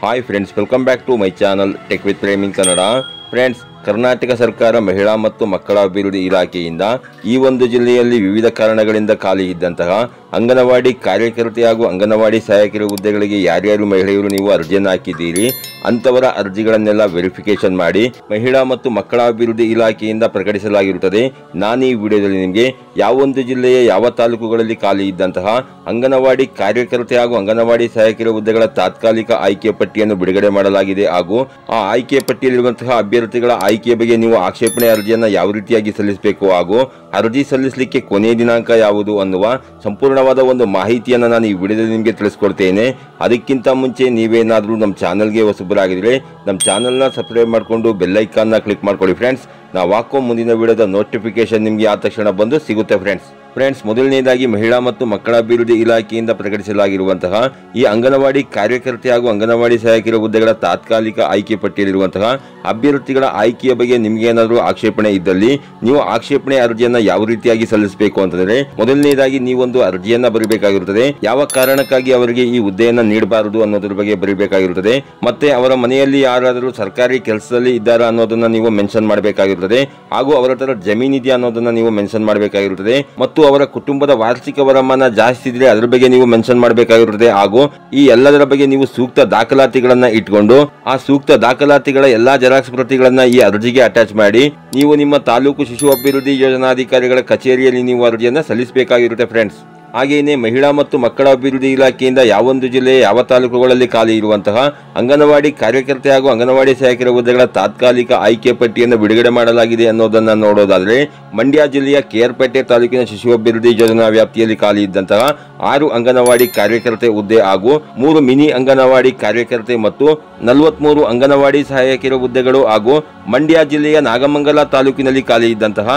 Hi friends, welcome back to my channel tech with Preming Kannada. Friends, Karnataka ಸರ್ಕಾರ ಮಹಿಳಾ ಮತ್ತು ಮಕ್ಕಳ ಅಭಿವೃದ್ಧಿ ಇಲಾಖೆಯಿಂದ ಈ ಒಂದು ಜಿಲ್ಲೆಯಲ್ಲಿ ವಿವಿಧ ಕಾರಣಗಳಿಂದ ಖಾಲಿ ಇದ್ದಂತಹ ಅಂಗನವಾಡಿ ಕಾರ್ಯಕರ್ತೆ ಹಾಗೂ ಅಂಗನವಾಡಿ ಸಹಾಯಕರ ಹುದ್ದೆಗಳಿಗೆ ಯಾರ್ಯಾರು ಮಹಿಳೆಯರು ನೀವು ಅರ್ಜಿಯನ್ನು ಹಾಕಿದ್ದೀರಿ ಅಂತವರ ಅರ್ಜಿಗಳನ್ನೆಲ್ಲ ವೆರಿಫಿಕೇಶನ್ ಮಾಡಿ ಮಹಿಳಾ ಮತ್ತು ಮಕ್ಕಳ ಅಭಿವೃದ್ಧಿ ಇಲಾಖೆಯಿಂದ ಪ್ರಕಟಿಸಲಾಗಿರುತ್ತದೆ. ನಾನು ಈ ವಿಡಿಯೋದಲ್ಲಿ ನಿಮಗೆ ಯಾವೊಂದು ಜಿಲ್ಲೆಯ ಯಾವ ತಾಲೂಕುಗಳಲ್ಲಿ ಖಾಲಿ ಇದ್ದಂತಹ ಅಂಗನವಾಡಿ ಕಾರ್ಯಕರ್ತೆ ಹಾಗೂ ಅಂಗನವಾಡಿ ಸಹಾಯಕರ ಹುದ್ದೆಗಳ ತಾತ್ಕಾಲಿಕ ಆಯ್ಕೆ ಪಟ್ಟಿಯನ್ನು ಬಿಡುಗಡೆ ಮಾಡಲಾಗಿದೆ ಹಾಗೂ ಆ ಆಯ್ಕೆ ಪಟ್ಟಿಯಲ್ಲಿರುವಂತಹ ಅಭ್ಯರ್ಥಿಗಳ ಆಯ್ಕೆಯ ಬಗ್ಗೆ ನೀವು ಆಕ್ಷೇಪಣೆ ಅರ್ಜಿಯನ್ನು ಯಾವ ರೀತಿಯಾಗಿ ಸಲ್ಲಿಸಬೇಕು ಹಾಗೂ ಅರ್ಜಿ ಸಲ್ಲಿಸಲಿಕ್ಕೆ ಕೊನೆಯ ದಿನಾಂಕ ಯಾವುದು ಅನ್ನುವ ಸಂಪೂರ್ಣವಾದ ಒಂದು ಮಾಹಿತಿಯನ್ನು ನಾನು ಈ ವಿಡಿಯೋದಲ್ಲಿ ನಿಮಗೆ ತಿಳಿಸ್ಕೊಡ್ತೇನೆ. ಅದಕ್ಕಿಂತ ಮುಂಚೆ ನೀವೇನಾದರೂ ನಮ್ಮ ಚಾನಲ್ಗೆ ಹೊಸಬರಾಗಿದ್ರೆ ನಮ್ಮ ಚಾನಲ್ನ ಸಬ್ಸ್ಕ್ರೈಬ್ ಮಾಡಿಕೊಂಡು ಬೆಲ್ ಐಕಾನ್ನ ಕ್ಲಿಕ್ ಮಾಡ್ಕೊಳ್ಳಿ ಫ್ರೆಂಡ್ಸ್. ನಾವು ಹಾಕೋ ಮುಂದಿನ ವಿಡಿಯೋದ ನೋಟಿಫಿಕೇಶನ್ ನಿಮಗೆ ಆ ತಕ್ಷಣ ಬಂದು ಸಿಗುತ್ತೆ ಫ್ರೆಂಡ್ಸ್. ಮೊದಲನೇದಾಗಿ ಮಹಿಳಾ ಮತ್ತು ಮಕ್ಕಳ ಅಭಿವೃದ್ಧಿ ಇಲಾಖೆಯಿಂದ ಪ್ರಕಟಿಸಲಾಗಿರುವಂತಹ ಈ ಅಂಗನವಾಡಿ ಕಾರ್ಯಕರ್ತೆ ಹಾಗೂ ಅಂಗನವಾಡಿ ಸಹಾಯಕರ ಹುದ್ದೆಗಳ ತಾತ್ಕಾಲಿಕ ಆಯ್ಕೆ ಪಟ್ಟಿಯಲ್ಲಿರುವಂತಹ ಅಭ್ಯರ್ಥಿಗಳ ಆಯ್ಕೆಯ ಬಗ್ಗೆ ನಿಮಗೆ ಏನಾದರೂ ಆಕ್ಷೇಪಣೆ ಇದ್ದಲ್ಲಿ ನೀವು ಆಕ್ಷೇಪಣೆ ಅರ್ಜಿಯನ್ನ ಯಾವ ರೀತಿಯಾಗಿ ಸಲ್ಲಿಸಬೇಕು ಅಂತಂದ್ರೆ, ಮೊದಲನೇದಾಗಿ ನೀವೊಂದು ಅರ್ಜಿಯನ್ನ ಬರೀಬೇಕಾಗಿರುತ್ತದೆ. ಯಾವ ಕಾರಣಕ್ಕಾಗಿ ಅವರಿಗೆ ಈ ಹುದ್ದೆಯನ್ನ ನೀಡಬಾರದು ಅನ್ನೋದ್ರ ಬಗ್ಗೆ ಬರೀಬೇಕಾಗಿರುತ್ತದೆ. ಮತ್ತೆ ಅವರ ಮನೆಯಲ್ಲಿ ಯಾರಾದರೂ ಸರ್ಕಾರಿ ಕೆಲಸದಲ್ಲಿ ಇದ್ದಾರಾ ಅನ್ನೋದನ್ನ ನೀವು ಮೆನ್ಷನ್ ಮಾಡಬೇಕಾಗಿರುತ್ತದೆ. ಹಾಗೂ ಅವರ ಹತ್ರ ಜಮೀನಿದೆಯಾ ಅನ್ನೋದನ್ನ ನೀವು ಮೆನ್ಷನ್ ಮಾಡಬೇಕಾಗಿರುತ್ತದೆ. ಮತ್ತು ಅವರ ಕುಟುಂಬದ ವಾರ್ಷಿಕ ವರಮಾನ ಜಾಸ್ತಿ ಇದ್ರೆ ಅದರ ಬಗ್ಗೆ ನೀವು ಮೆನ್ಷನ್ ಮಾಡಬೇಕಾಗಿರುತ್ತದೆ. ಹಾಗೂ ಈ ಎಲ್ಲದರ ಬಗ್ಗೆ ನೀವು ಸೂಕ್ತ ದಾಖಲಾತಿಗಳನ್ನ ಇಟ್ಕೊಂಡು ಆ ಸೂಕ್ತ ದಾಖಲಾತಿಗಳ ಎಲ್ಲಾ ಜೆರಾಕ್ಸ್ ಪ್ರತಿಗಳನ್ನ ಈ ಅರ್ಜಿಗೆ ಅಟ್ಯಾಚ್ ಮಾಡಿ ನೀವು ನಿಮ್ಮ ತಾಲೂಕು ಶಿಶು ಅಭಿವೃದ್ಧಿ ಯೋಜನಾಧಿಕಾರಿಗಳ ಕಚೇರಿಯಲ್ಲಿ ನೀವು ಅರ್ಜಿಯನ್ನ ಸಲ್ಲಿಸಬೇಕಾಗಿರುತ್ತೆ ಫ್ರೆಂಡ್ಸ್. ಹಾಗೆಯೇ ಮಹಿಳಾ ಮತ್ತು ಮಕ್ಕಳ ಅಭಿವೃದ್ಧಿ ಇಲಾಖೆಯಿಂದ ಯಾವೊಂದು ಜಿಲ್ಲೆಯ ಯಾವ ತಾಲೂಕುಗಳಲ್ಲಿ ಖಾಲಿ ಇರುವಂತಹ ಅಂಗನವಾಡಿ ಕಾರ್ಯಕರ್ತೆ ಹಾಗೂ ಅಂಗನವಾಡಿ ಸಹಾಯಕರ ಹುದ್ದೆಗಳ ತಾತ್ಕಾಲಿಕ ಆಯ್ಕೆ ಪಟ್ಟಿಯನ್ನು ಬಿಡುಗಡೆ ಮಾಡಲಾಗಿದೆ ಅನ್ನೋದನ್ನ ನೋಡೋದಾದ್ರೆ, ಮಂಡ್ಯ ಜಿಲ್ಲೆಯ ಕೇರ್ಪೇಟೆ ತಾಲೂಕಿನ ಶಿಶು ಅಭಿವೃದ್ಧಿ ಯೋಜನಾ ವ್ಯಾಪ್ತಿಯಲ್ಲಿ ಖಾಲಿ ಇದ್ದಂತಹ 6 ಅಂಗನವಾಡಿ ಕಾರ್ಯಕರ್ತೆ ಹುದ್ದೆ ಹಾಗೂ 3 ಮಿನಿ ಅಂಗನವಾಡಿ ಕಾರ್ಯಕರ್ತೆ ಮತ್ತು 43 ಅಂಗನವಾಡಿ ಸಹಾಯಕರ ಹುದ್ದೆಗಳು ಹಾಗೂ ಮಂಡ್ಯ ಜಿಲ್ಲೆಯ ನಾಗಮಂಗಲ ತಾಲೂಕಿನಲ್ಲಿ ಖಾಲಿ ಇದ್ದಂತಹ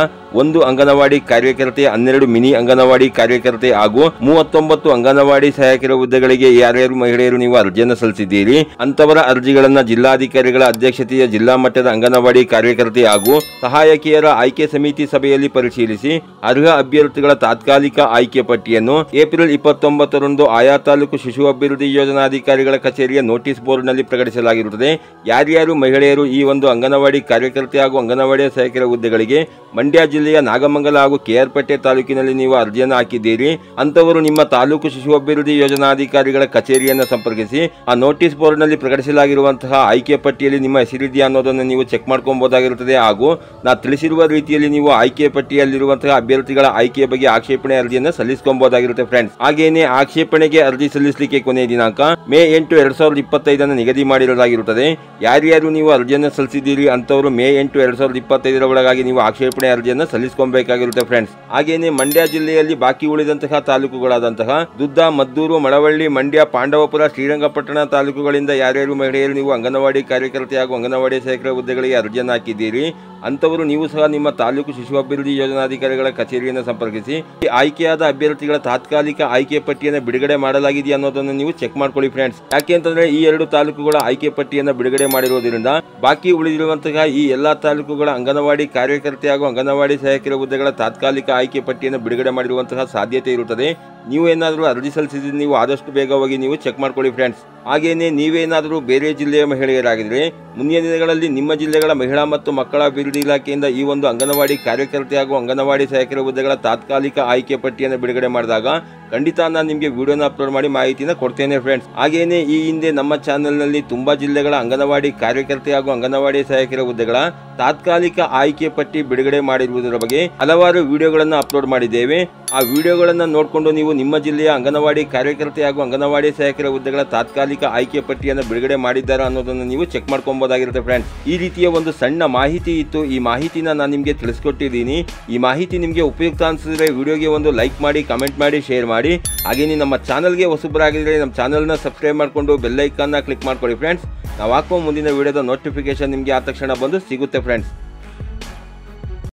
1 ಅಂಗನವಾಡಿ ಕಾರ್ಯಕರ್ತೆ, 12 ಮಿನಿ ಅಂಗನವಾಡಿ ಕಾರ್ಯಕರ್ತೆ ಹಾಗೂ 39 ಅಂಗನವಾಡಿ ಸಹಾಯಕರ ಹುದ್ದೆಗಳಿಗೆ ಯಾರ್ಯಾರು ಮಹಿಳೆಯರು ನೀವು ಅರ್ಜಿಯನ್ನು ಸಲ್ಲಿಸಿದ್ದೀರಿ ಅಂತವರ ಅರ್ಜಿಗಳನ್ನ ಜಿಲ್ಲಾಧಿಕಾರಿಗಳ ಅಧ್ಯಕ್ಷತೆಯ ಜಿಲ್ಲಾ ಮಟ್ಟದ ಅಂಗನವಾಡಿ ಕಾರ್ಯಕರ್ತೆ ಹಾಗೂ ಸಹಾಯಕಿಯರ ಆಯ್ಕೆ ಸಮಿತಿ ಸಭೆಯಲ್ಲಿ ಪರಿಶೀಲಿಸಿ ಅರ್ಹ ಅಭ್ಯರ್ಥಿಗಳ ತಾತ್ಕಾಲಿಕ ಆಯ್ಕೆ ಪಟ್ಟಿಯನ್ನು ಏಪ್ರಿಲ್ 29ರಂದು ಆಯಾ ತಾಲೂಕು ಶಿಶು ಅಭಿವೃದ್ಧಿ ಯೋಜನಾಧಿಕಾರಿಗಳ ಕಚೇರಿಯ ನೋಟಿಸ್ ಬೋರ್ಡ್ ನಲ್ಲಿ ಪ್ರಕಟಿಸಲಾಗಿರುತ್ತದೆ. ಯಾರ್ಯಾರು ಮಹಿಳೆಯರು ಈ ಒಂದು ಅಂಗನವಾಡಿ ಕಾರ್ಯಕರ್ತೆ ಹಾಗೂ ಅಂಗನವಾಡಿ ಸಹಾಯಕರ ಹುದ್ದೆಗಳಿಗೆ ಮಂಡ್ಯ ಜಿಲ್ಲೆಯ ನಾಗಮಂಗಲ ಹಾಗೂ ಕೆಆರ್ಪೇಟೆ ತಾಲೂಕಿನಲ್ಲಿ ನೀವು ಅರ್ಜಿಯನ್ನು ಹಾಕಿದ್ದೀರಿ ಅಂತವರು ನಿಮ್ಮ ತಾಲೂಕು ಶಿಶು ಅಭಿವೃದ್ಧಿ ಯೋಜನಾಧಿಕಾರಿಗಳ ಕಚೇರಿಯನ್ನು ಸಂಪರ್ಕಿಸಿ ಆ ನೋಟಿಸ್ ಬೋರ್ಡ್ ನಲ್ಲಿ ಪ್ರಕಟಿಸಲಾಗಿರುವಂತಹ ಆಯ್ಕೆ ಪಟ್ಟಿಯಲ್ಲಿ ನಿಮ್ಮ ಹೆಸರಿದೆಯಾ ಅನ್ನೋದನ್ನು ನೀವು ಚೆಕ್ ಮಾಡ್ಕೊಬಹುದಾಗಿರುತ್ತದೆ. ಹಾಗೂ ನಾ ತಿಳಿಸಿರುವ ರೀತಿಯಲ್ಲಿ ನೀವು ಆಯ್ಕೆ ಪಟ್ಟಿಯಲ್ಲಿರುವಂತಹ ಅಭ್ಯರ್ಥಿಗಳ ಆಯ್ಕೆಯ ಬಗ್ಗೆ ಆಕ್ಷೇಪಣೆ ಅರ್ಜಿಯನ್ನು ಸಲ್ಲಿಸಬಹುದಾಗಿರುತ್ತೆ ಫ್ರೆಂಡ್ಸ್. ಹಾಗೇನೆ ಆಕ್ಷೇಪಣೆಗೆ ಅರ್ಜಿ ಸಲ್ಲಿಸಲಿಕ್ಕೆ ಕೊನೆಯ ದಿನಾಂಕ ಮೇ 8, 2025 ನಿಗದಿ ಮಾಡಿರಲಾಗಿರುತ್ತದೆ. ಯಾರ್ಯಾರು ನೀವು ಅರ್ಜಿಯನ್ನು ಸಲ್ಲಿಸಿದ್ದೀರಿ ಅಂತವರು ಮೇ 8, 2025 ಒಳಗಾಗಿ ನೀವು ಆಕ್ಷೇಪಣೆ ಅರ್ಜಿಯನ್ನು ಸಲ್ಲಿಸಬೇಕಾಗಿರುತ್ತೆ ಫ್ರೆಂಡ್ಸ್. ಹಾಗೇನೆ ಮಂಡ್ಯ ಜಿಲ್ಲೆಯಲ್ಲಿ ಬಾಕಿ ಉಳಿದಂತಹ ತಾಲೂಕುಗಳಾದಂತಹ ದುದ್ದ, ಮದ್ದೂರು, ಮಳವಳ್ಳಿ, ಮಂಡ್ಯ, ಪಾಂಡವಪುರ, ಶ್ರೀರಂಗಪಟ್ಟಣ ತಾಲೂಕುಗಳಿಂದ ಯಾರ್ಯಾರು ಮಹಿಳೆಯರು ನೀವು ಅಂಗನವಾಡಿ ಕಾರ್ಯಕರ್ತೆ ಹಾಗೂ ಅಂಗನವಾಡಿ ಸಹಾಯಕರ ಹುದ್ದೆಗಳಿಗೆ ಅರ್ಜಿಯನ್ನು ಹಾಕಿದ್ದೀರಿ ಅಂತವರು ನೀವು ಸಹ ನಿಮ್ಮ ತಾಲೂಕು ಶಿಶು ಅಭಿವೃದ್ಧಿ ಯೋಜನಾಧಿಕಾರಿಗಳ ಕಚೇರಿಯನ್ನು ಸಂಪರ್ಕಿಸಿ ಆಯ್ಕೆಯಾದ ಅಭ್ಯರ್ಥಿಗಳ ತಾತ್ಕಾಲಿಕ ಆಯ್ಕೆ ಪಟ್ಟಿಯನ್ನು ಬಿಡುಗಡೆ ಮಾಡಲಾಗಿದೆಯಾ ಅನ್ನೋದನ್ನು ನೀವು ಚೆಕ್ ಮಾಡ್ಕೊಳ್ಳಿ ಫ್ರೆಂಡ್ಸ್. ಯಾಕೆ ಅಂತಂದ್ರೆ ಈ 2 ತಾಲೂಕುಗಳ ಆಯ್ಕೆ ಪಟ್ಟಿಯನ್ನು ಬಿಡುಗಡೆ ಮಾಡಿರುವುದರಿಂದ ಬಾಕಿ ಉಳಿದಿರುವಂತಹ ಈ ಎಲ್ಲಾ ತಾಲೂಕುಗಳ ಅಂಗನವಾಡಿ ಕಾರ್ಯಕರ್ತೆ ಹಾಗೂ ಅಂಗನವಾಡಿ ಸಹಾಯಕರ ಹುದ್ದೆಗಳ ತಾತ್ಕಾಲಿಕ ಆಯ್ಕೆ ಪಟ್ಟಿಯನ್ನು ಬಿಡುಗಡೆ ಮಾಡಿರುವಂತಹ ಸಾಧ್ಯತೆ ಇರುತ್ತದೆ. ನೀವು ಏನಾದರೂ ಅರ್ಜಿ ಸಲ್ಲಿಸಿದ್ರೆ ನೀವು ಆದಷ್ಟು ಬೇಗ ಹೋಗಿ ನೀವು ಚೆಕ್ ಮಾಡ್ಕೊಳ್ಳಿ ಫ್ರೆಂಡ್ಸ್. ಹಾಗೇನೆ ನೀವೇನಾದರೂ ಬೇರೆ ಜಿಲ್ಲೆಯ ಮಹಿಳೆಯರಾಗಿದ್ರೆ ಮುಂದಿನ ದಿನಗಳಲ್ಲಿ ನಿಮ್ಮ ಜಿಲ್ಲೆಗಳ ಮಹಿಳಾ ಮತ್ತು ಮಕ್ಕಳ ಅಭಿವೃದ್ಧಿ ಇಲಾಖೆಯಿಂದ ಈ ಒಂದು ಅಂಗನವಾಡಿ ಕಾರ್ಯಕರ್ತೆ ಹಾಗೂ ಅಂಗನವಾಡಿ ಸಹಾಯಕರ ಹುದ್ದೆಗಳ ತಾತ್ಕಾಲಿಕ ಆಯ್ಕೆ ಪಟ್ಟಿಯನ್ನು ಬಿಡುಗಡೆ ಮಾಡಿದಾಗ ಖಂಡಿತ ನಾನು ನಿಮಗೆ ವಿಡಿಯೋನ ಅಪ್ಲೋಡ್ ಮಾಡಿ ಮಾಹಿತಿನ ಕೊಡ್ತೇನೆ ಫ್ರೆಂಡ್ಸ್. ಹಾಗೇನೆ ಈ ಹಿಂದೆ ನಮ್ಮ ಚಾನೆಲ್ನಲ್ಲಿ ತುಂಬಾ ಜಿಲ್ಲೆಗಳ ಅಂಗನವಾಡಿ ಕಾರ್ಯಕರ್ತೆ ಹಾಗೂ ಅಂಗನವಾಡಿ ಸಹಾಯಕರ ಹುದ್ದೆಗಳ ತಾತ್ಕಾಲಿಕ ಆಯ್ಕೆ ಪಟ್ಟಿ ಬಿಡುಗಡೆ ಮಾಡಿರುವುದರ ಬಗ್ಗೆ ಹಲವಾರು ವಿಡಿಯೋಗಳನ್ನು ಅಪ್ಲೋಡ್ ಮಾಡಿದ್ದೇವೆ. ಆ ವಿಡಿಯೋಗಳನ್ನು ನೋಡಿಕೊಂಡು ನೀವು ನಿಮ್ಮ ಜಿಲ್ಲೆಯ ಅಂಗನವಾಡಿ ಕಾರ್ಯಕರ್ತೆ ಹಾಗೂ ಅಂಗನವಾಡಿ ಸಹಾಯಕರ ಹುದ್ದೆಗಳ ತಾತ್ಕಾಲಿಕ ಆಯ್ಕೆ ಪಟ್ಟಿಯನ್ನು ಬಿಡುಗಡೆ ಮಾಡಿದ್ದಾರಾ ಅನ್ನೋದನ್ನು ನೀವು ಚೆಕ್ ಮಾಡ್ಕೊಬಹುದಾಗಿರುತ್ತೆ ಫ್ರೆಂಡ್ಸ್. ಈ ರೀತಿಯ ಒಂದು ಸಣ್ಣ ಮಾಹಿತಿ ಇತ್ತು. ಈ ಮಾಹಿತಿನ ನಾನು ನಿಮಗೆ ತಿಳಿಸ್ಕೊಟ್ಟಿದ್ದೀನಿ. ಈ ಮಾಹಿತಿ ನಿಮಗೆ ಉಪಯುಕ್ತ ಅನಿಸಿದ್ರೆ ವಿಡಿಯೋಗೆ ಒಂದು ಲೈಕ್ ಮಾಡಿ, ಕಮೆಂಟ್ ಮಾಡಿ, ಶೇರ್ ಮಾಡಿ. ಹಾಗೆಯೇ ನಮ್ಮ ಚಾನಲ್ಗೆ ಹೊಸಬರಾಗಿದ್ದರೆ ನಮ್ಮ ಚಾನಲ್ನ ಸಬ್ಸ್ಕ್ರೈಬ್ ಮಾಡಿಕೊಂಡು ಬೆಲ್ ಐಕಾನ್ನ ಕ್ಲಿಕ್ ಮಾಡ್ಕೊಳ್ಳಿ ಫ್ರೆಂಡ್ಸ್. ನಾವು ಹಾಕೋ ಮುಂದಿನ ವಿಡಿಯೋದ ನೋಟಿಫಿಕೇಶನ್ ನಿಮಗೆ ಆ ತಕ್ಷಣ ಬಂದು ಸಿಗುತ್ತೆ ಫ್ರೆಂಡ್ಸ್.